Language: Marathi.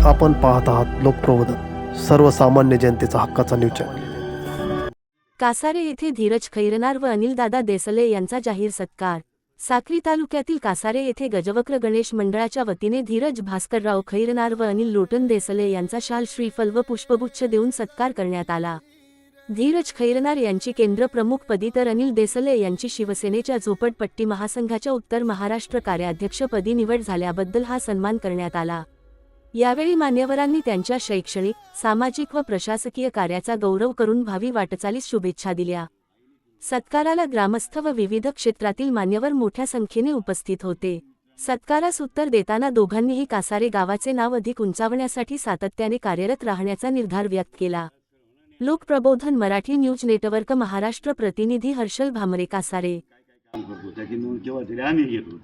आपण पाहत आहात लोकप्रबोधन, सर्वसामान्य जनतेचा हक्काचा न्यूज चॅनल। कासारे येथे धीरज खैरनार व अनिलदादा देसले यांचा जाहीर सत्कार। साक्री तालुक्यातील कासारे येथे गजवक्र गणेश मंडळाच्या वतीने धीरज भास्करराव खैरनार व अनिल लोटन देसले यांचा शाल, श्रीफल व पुष्पगुच्छ देऊन सत्कार करण्यात आला। धीरज खैरनार यांची केंद्र प्रमुखपदी तर अनिल देसले यांची शिवसेनेच्या झोपडपट्टी महासंघाच्या उत्तर महाराष्ट्र कार्याध्यक्षपदी निवड झाल्याबद्दल हा सन्मान करण्यात आला। यावेळी मान्यवरांनी त्यांच्या शैक्षणिक, सामाजिक व प्रशासकीय कार्याचा गौरव करून भावी वाटचालीस शुभेच्छा दिल्या। सत्काराला ग्रामस्थ व विविध क्षेत्रातील मान्यवर मोठ्या संख्येने उपस्थित होते। सत्कारास उत्तर देताना दोघांनीही कासारे गावाचे नाव अधिक उंचावण्यासाठी सातत्याने कार्यरत राहण्याचा निर्धार व्यक्त केला। लोकप्रबोधन मराठी न्यूज नेटवर्क महाराष्ट्र प्रतिनिधी हर्षल भामरे, कासारे। त्याची नोंद केव्हा तरी आम्ही घेतो.